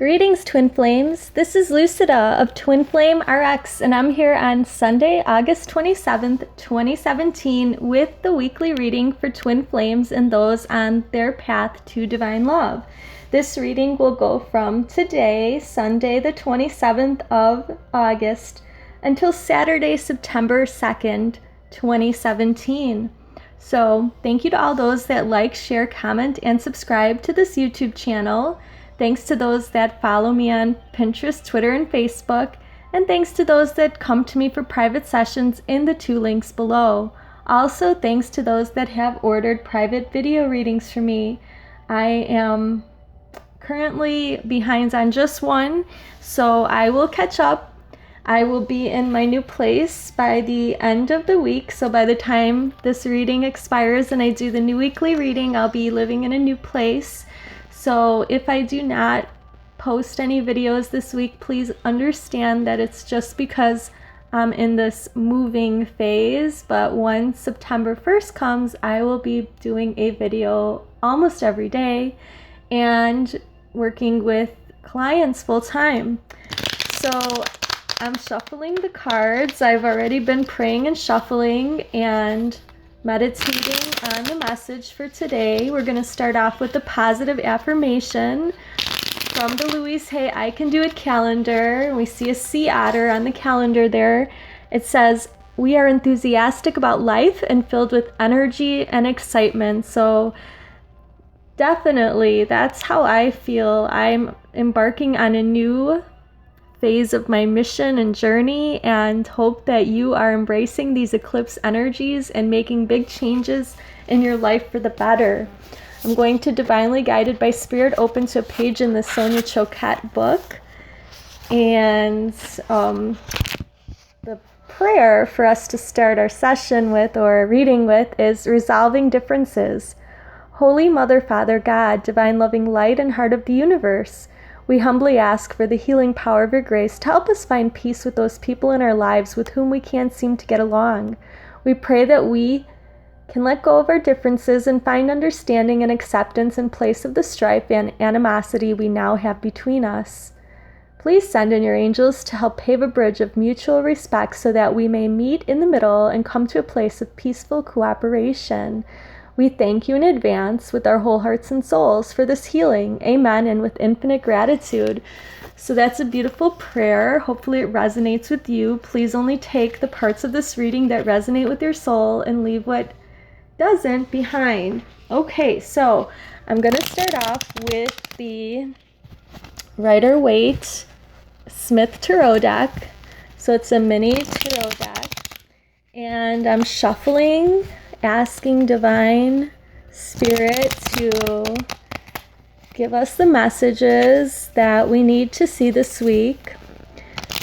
Greetings, Twin Flames. This is Lucida of Twin Flame RX, and I'm here on Sunday, August 27th, 2017, with the weekly reading for Twin Flames and those on their path to divine love. This reading will go from today, Sunday, the 27th of August, until Saturday, September 2nd, 2017. So, thank you to all those that like, share, comment, and subscribe to this YouTube channel. Thanks to those that follow me on Pinterest, Twitter, and Facebook. And thanks to those that come to me for private sessions in the 2 links below. Also, thanks to those that have ordered private video readings from me. I am currently behind on just one, so I will catch up. I will be in my new place by the end of the week, so by the time this reading expires and I do the new weekly reading, I'll be living in a new place. So if I do not post any videos this week, please understand that it's just because I'm in this moving phase, but once September 1st comes, I will be doing a video almost every day and working with clients full time. So I'm shuffling the cards. I've already been praying and shuffling and meditating on the message for today. We're going to start off with the positive affirmation from the Louise Hey, I Can Do It calendar. We see a sea otter on the calendar there. It says, we are enthusiastic about life and filled with energy and excitement. So definitely, that's how I feel. I'm embarking on a new phase of my mission and journey, and hope that you are embracing these eclipse energies and making big changes in your life for the better. I'm going to Divinely Guided by Spirit open to a page in the Sonia Choquette book, and the prayer for us to start our session with or reading with is Resolving Differences. Holy Mother, Father, God, Divine Loving Light and Heart of the Universe, we humbly ask for the healing power of your grace to help us find peace with those people in our lives with whom we can't seem to get along. We pray that we can let go of our differences and find understanding and acceptance in place of the strife and animosity we now have between us. Please send in your angels to help pave a bridge of mutual respect so that we may meet in the middle and come to a place of peaceful cooperation. We thank you in advance with our whole hearts and souls for this healing. Amen. And with infinite gratitude. So that's a beautiful prayer. Hopefully it resonates with you. Please only take the parts of this reading that resonate with your soul and leave what doesn't behind. Okay, so I'm going to start off with the Rider-Waite Smith Tarot deck. So it's a mini tarot deck. And I'm shuffling, asking Divine Spirit to give us the messages that we need to see this week.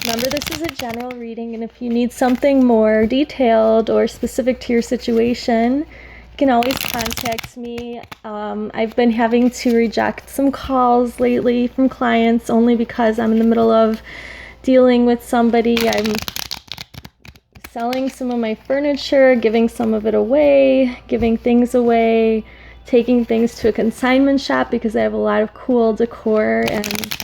Remember, this is a general reading, and if you need something more detailed or specific to your situation, you can always contact me. I've been having to reject some calls lately from clients only because I'm in the middle of dealing with somebody. I'm selling some of my furniture, giving some of it away, giving things away, taking things to a consignment shop because I have a lot of cool decor, and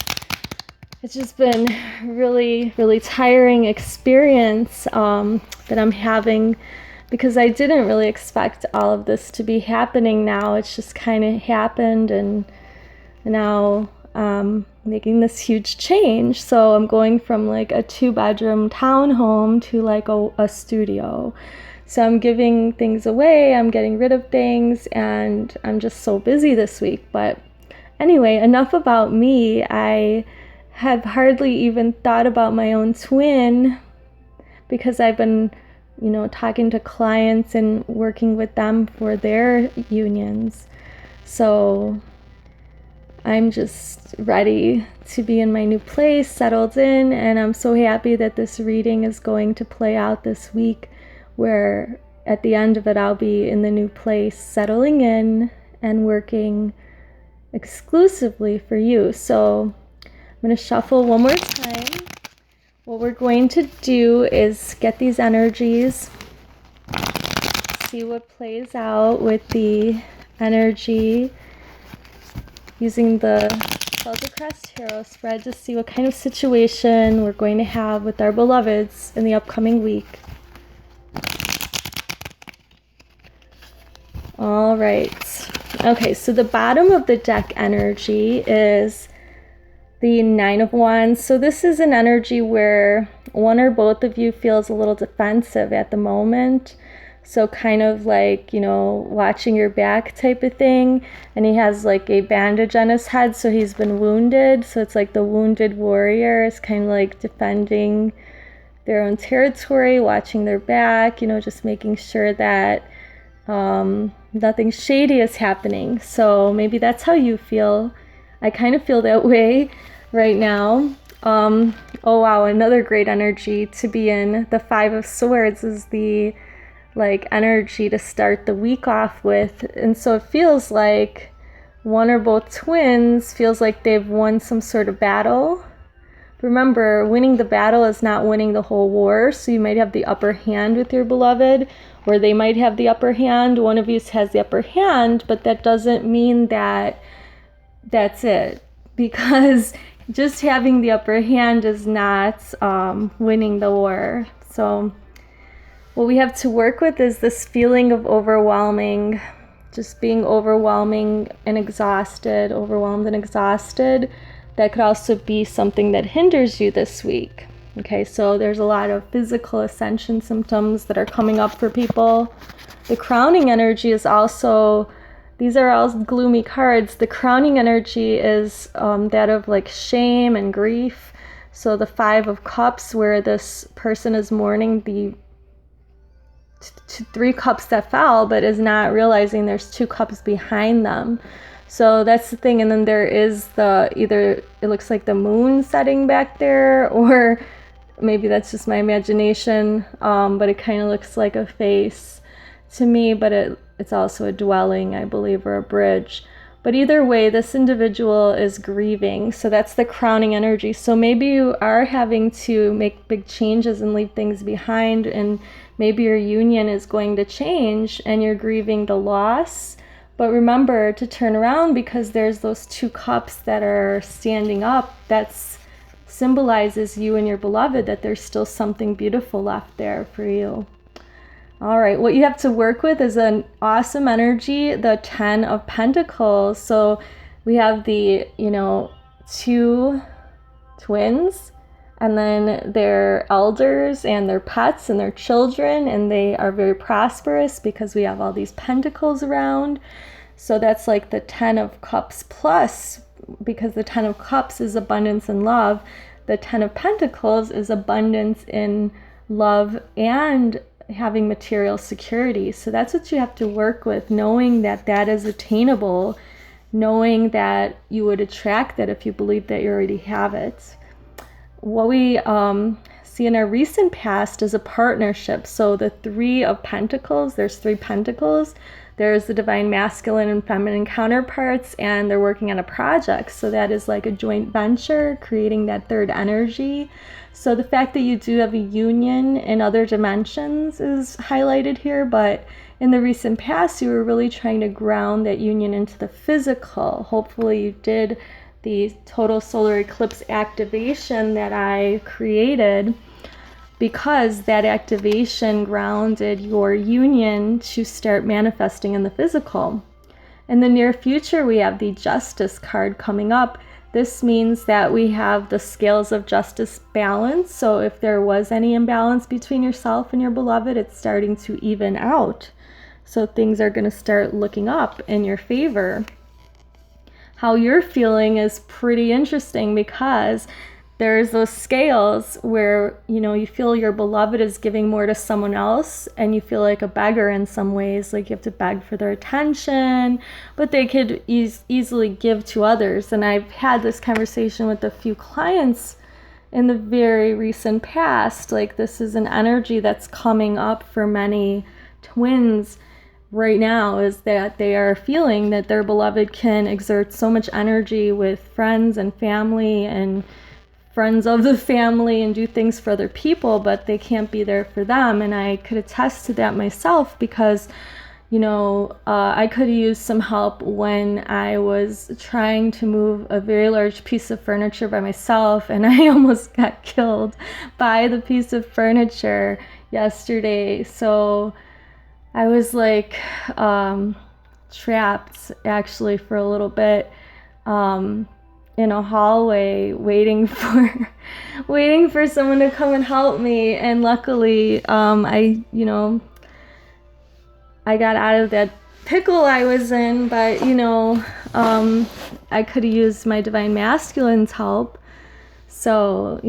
it's just been really, really tiring experience that I'm having because I didn't really expect all of this to be happening now. It's just kind of happened, and now making this huge change. So I'm going from like a 2-bedroom townhome to like a studio. So I'm giving things away, I'm getting rid of things, and I'm just so busy this week. But anyway, enough about me. I have hardly even thought about my own twin because I've been, talking to clients and working with them for their unions. So I'm just ready to be in my new place, settled in, and I'm so happy that this reading is going to play out this week, where at the end of it I'll be in the new place, settling in and working exclusively for you. So I'm going to shuffle one more time. What we're going to do is get these energies, see what plays out with the energy using the Celtic Cross Tarot spread to see what kind of situation we're going to have with our beloveds in the upcoming week. All right. Okay, so the bottom of the deck energy is the Nine of Wands. So this is an energy where one or both of you feels a little defensive at the moment. So kind of like, watching your back type of thing. And he has like a bandage on his head, so he's been wounded. So it's like the wounded warrior is kind of like defending their own territory, watching their back, just making sure that nothing shady is happening. So maybe that's how you feel. I kind of feel that way right now. Oh wow, another great energy to be in. The Five of Swords is the energy to start the week off with. And so it feels like one or both twins feels like they've won some sort of battle. Remember, winning the battle is not winning the whole war. So you might have the upper hand with your beloved, or they might have the upper hand. One of you has the upper hand, but that doesn't mean that that's it, because just having the upper hand is not winning the war. So what we have to work with is this feeling of overwhelming, just being overwhelmed and exhausted. That could also be something that hinders you this week. Okay, so there's a lot of physical ascension symptoms that are coming up for people. The crowning energy is also, these are all gloomy cards. The crowning energy is that of like shame and grief. So the Five of Cups, where this person is mourning the 3 cups that fell, but is not realizing there's 2 cups behind them. So that's the thing. And then there is either it looks like the moon setting back there, or maybe that's just my imagination, but it kind of looks like a face to me, but it's also a dwelling, I believe, or a bridge. But either way, this individual is grieving. So that's the crowning energy. So maybe you are having to make big changes and leave things behind, and maybe your union is going to change and you're grieving the loss. But remember to turn around, because there's those 2 cups that are standing up. That symbolizes you and your beloved, that there's still something beautiful left there for you. All right, what you have to work with is an awesome energy, the 10 of Pentacles. So we have the, 2 twins, and then their elders and their pets and their children, and they are very prosperous because we have all these pentacles around. So that's like the 10 of Cups plus, because the 10 of Cups is abundance and love. The 10 of Pentacles is abundance in love and having material security. So that's what you have to work with, knowing that that is attainable, knowing that you would attract that if you believe that you already have it. What we see in our recent past is a partnership. So the 3 of Pentacles, there's 3 pentacles. There's the divine masculine and feminine counterparts, and they're working on a project. So that is like a joint venture, creating that third energy. So the fact that you do have a union in other dimensions is highlighted here, but in the recent past, you were really trying to ground that union into the physical. Hopefully you did the total solar eclipse activation that I created, because that activation grounded your union to start manifesting in the physical. In the near future, we have the Justice card coming up. This means that we have the scales of justice balance. So if there was any imbalance between yourself and your beloved, it's starting to even out. So things are going to start looking up in your favor. How you're feeling is pretty interesting, because there's those scales where, you feel your beloved is giving more to someone else, and you feel like a beggar in some ways, like you have to beg for their attention, but they could easily give to others. And I've had this conversation with a few clients in the very recent past. Like, this is an energy that's coming up for many twins right now, is that they are feeling that their beloved can exert so much energy with friends and family and friends of the family and do things for other people, but they can't be there for them. And I could attest to that myself, because I could use some help when I was trying to move a very large piece of furniture by myself, and I almost got killed by the piece of furniture yesterday. So I was like trapped actually for a little bit in a hallway waiting for someone to come and help me. And luckily I got out of that pickle I was in, but I could have used my divine masculine's help. So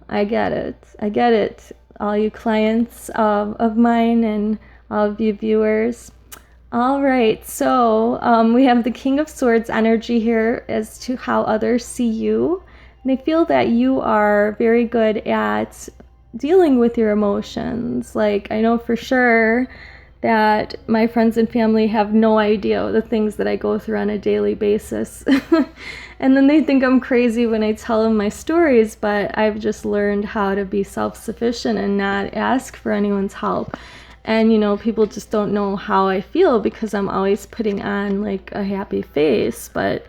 I get it, all you clients of mine and all of you viewers. All right, so we have the King of Swords energy here as to how others see you. And they feel that you are very good at dealing with your emotions. Like, I know for sure that my friends and family have no idea the things that I go through on a daily basis. And then they think I'm crazy when I tell them my stories, but I've just learned how to be self-sufficient and not ask for anyone's help. And, people just don't know how I feel because I'm always putting on like a happy face. But,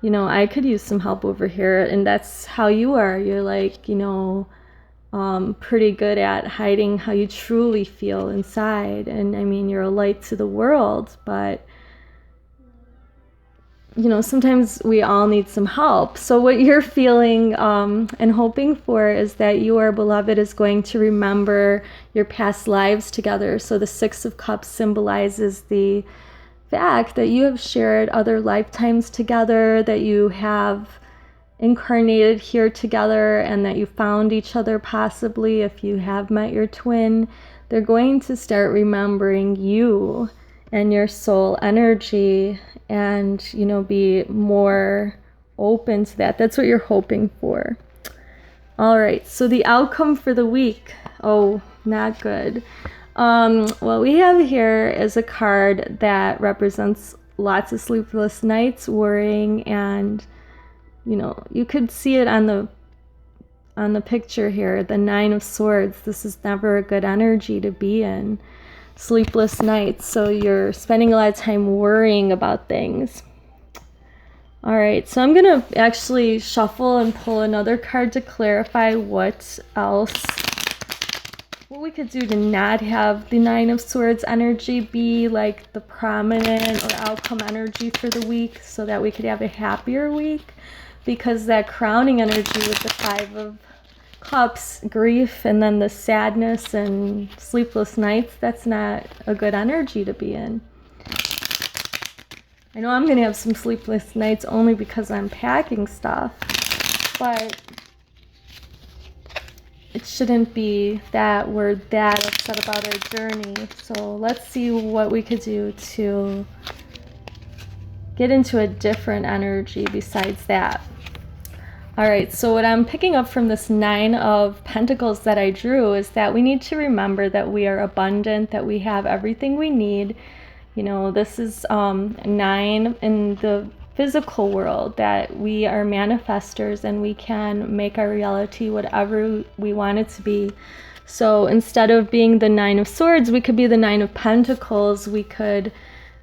I could use some help over here. And that's how you are. You're like, pretty good at hiding how you truly feel inside. And I mean, you're a light to the world, but sometimes we all need some help. So what you're feeling and hoping for is that your beloved is going to remember your past lives together. So the Six of Cups symbolizes the fact that you have shared other lifetimes together, that you have incarnated here together, and that you found each other possibly if you have met your twin. They're going to start remembering you and your soul energy and, be more open to that. That's what you're hoping for. All right, so the outcome for the week. Oh, not good. What we have here is a card that represents lots of sleepless nights, worrying, and you could see it on the picture here, the Nine of Swords. This is never a good energy to be in. Sleepless nights, so you're spending a lot of time worrying about things. All right, so I'm gonna actually shuffle and pull another card to clarify what we could do to not have the Nine of Swords energy be like the prominent or outcome energy for the week, so that we could have a happier week. Because that crowning energy with the Five of Cups, grief, and then the sadness and sleepless nights, that's not a good energy to be in. I know I'm going to have some sleepless nights only because I'm packing stuff, but it shouldn't be that we're that upset about our journey. So let's see what we could do to get into a different energy besides that. All right, so what I'm picking up from this Nine of Pentacles that I drew is that we need to remember that we are abundant, that we have everything we need. This is 9 in the physical world, that we are manifestors and we can make our reality whatever we want it to be. So instead of being the Nine of Swords, we could be the Nine of Pentacles. We could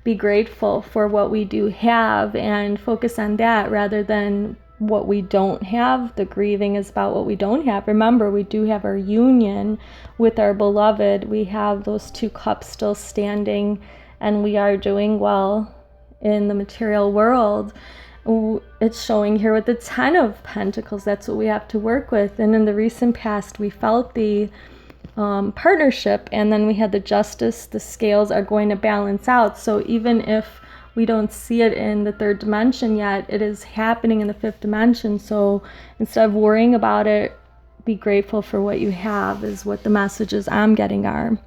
be grateful for what we do have and focus on that rather than what we don't have. The grieving is about what we don't have. Remember, we do have our union with our beloved. We have those two cups still standing, and we are doing well in the material world. It's showing here with the Ten of Pentacles. That's what we have to work with. And in the recent past, we felt the partnership, and then we had the Justice. The scales are going to balance out. So even if we don't see it in the third dimension yet, it is happening in the fifth dimension. So instead of worrying about it, be grateful for what you have, is what the messages I'm getting are.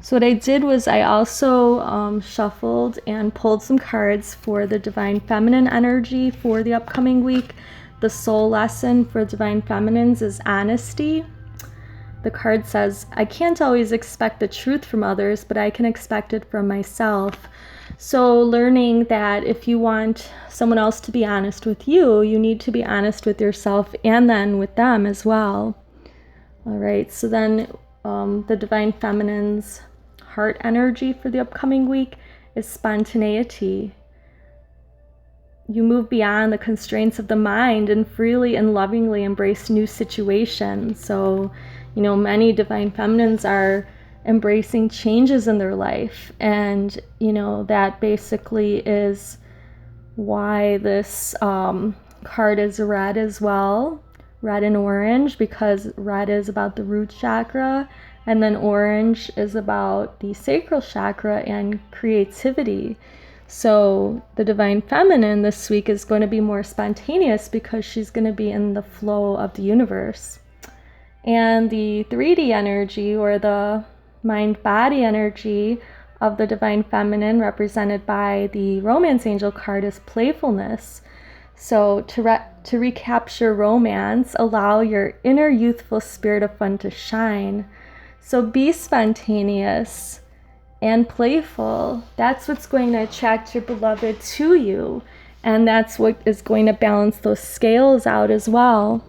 So what I did was I also shuffled and pulled some cards for the Divine Feminine energy for the upcoming week. The soul lesson for Divine Feminines is honesty. The card says, I can't always expect the truth from others, but I can expect it from myself. So learning that if you want someone else to be honest with you, you need to be honest with yourself and then with them as well. All right, so then the Divine Feminine's heart energy for the upcoming week is spontaneity. You move beyond the constraints of the mind and freely and lovingly embrace new situations. So, many divine feminines are embracing changes in their life. And, that basically is why this card is red as well. Red and orange, because red is about the root chakra, and then orange is about the sacral chakra and creativity. So the divine feminine this week is going to be more spontaneous because she's going to be in the flow of the universe. And the 3D energy, or the mind-body energy of the divine feminine, represented by the romance angel card, is playfulness. So to recapture romance, allow your inner youthful spirit of fun to shine. So be spontaneous and playful. That's what's going to attract your beloved to you. And that's what is going to balance those scales out as well.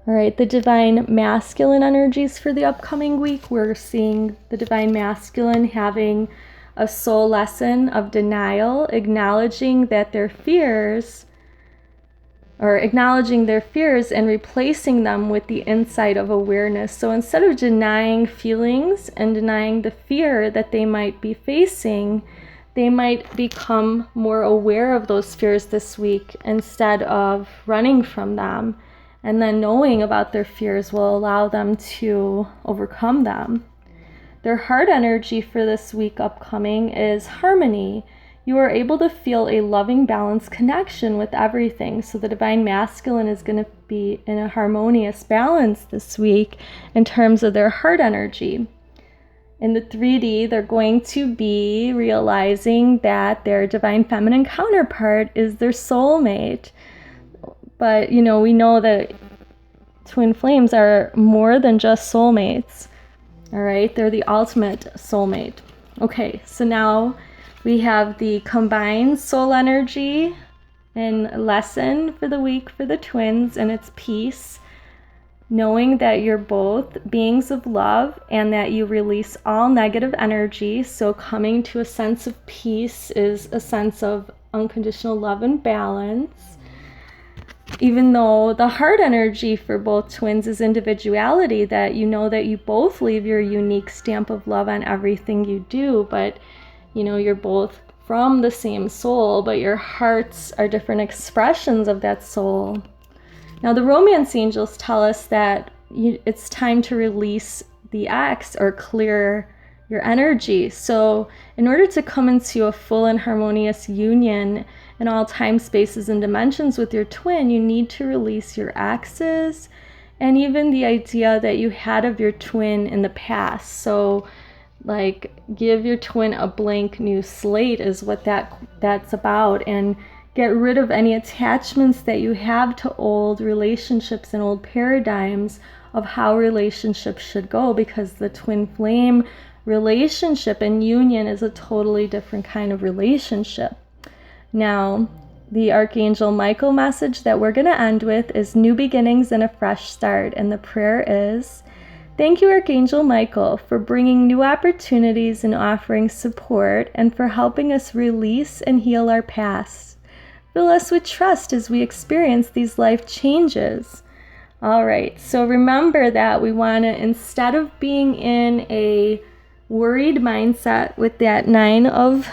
All right, the divine masculine energies for the upcoming week. We're seeing the divine masculine having a soul lesson of denial, acknowledging their fears and replacing them with the insight of awareness. So instead of denying feelings and denying the fear that they might be facing, they might become more aware of those fears this week instead of running from them. And then knowing about their fears will allow them to overcome them. Their heart energy for this week upcoming is harmony. You are able to feel a loving, balanced connection with everything. So the divine masculine is going to be in a harmonious balance this week in terms of their heart energy. In the 3D, they're going to be realizing that their divine feminine counterpart is their soulmate. But, we know that twin flames are more than just soulmates. All right, they're the ultimate soulmate. Okay, so now we have the combined soul energy and lesson for the week for the twins, and it's peace. Knowing that you're both beings of love and that you release all negative energy. So coming to a sense of peace is a sense of unconditional love and balance. Even though the heart energy for both twins is individuality, that you both leave your unique stamp of love on everything you do, but you're both from the same soul, but your hearts are different expressions of that soul. Now the romance angels tell us that it's time to release the ex or clear your energy. So in order to come into a full and harmonious union in all time, spaces, and dimensions with your twin, you need to release your exes and even the idea that you had of your twin in the past. So give your twin a blank new slate is what that's about, and get rid of any attachments that you have to old relationships and old paradigms of how relationships should go, because the twin flame relationship and union is a totally different kind of relationship. Now, the Archangel Michael message that we're going to end with is new beginnings and a fresh start. And the prayer is, thank you, Archangel Michael, for bringing new opportunities and offering support, and for helping us release and heal our past. Fill us with trust as we experience these life changes. All right, so remember that we want to, instead of being in a worried mindset with that 9 of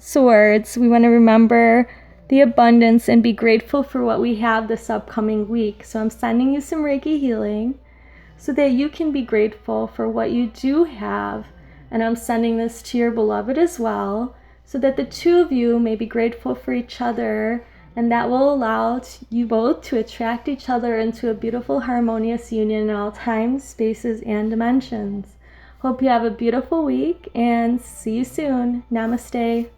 Swords, we want to remember the abundance and be grateful for what we have this upcoming week. So I'm sending you some Reiki healing so that you can be grateful for what you do have. And I'm sending this to your beloved as well, so that the two of you may be grateful for each other, and that will allow you both to attract each other into a beautiful, harmonious union in all times, spaces, and dimensions. Hope you have a beautiful week, and see you soon. Namaste.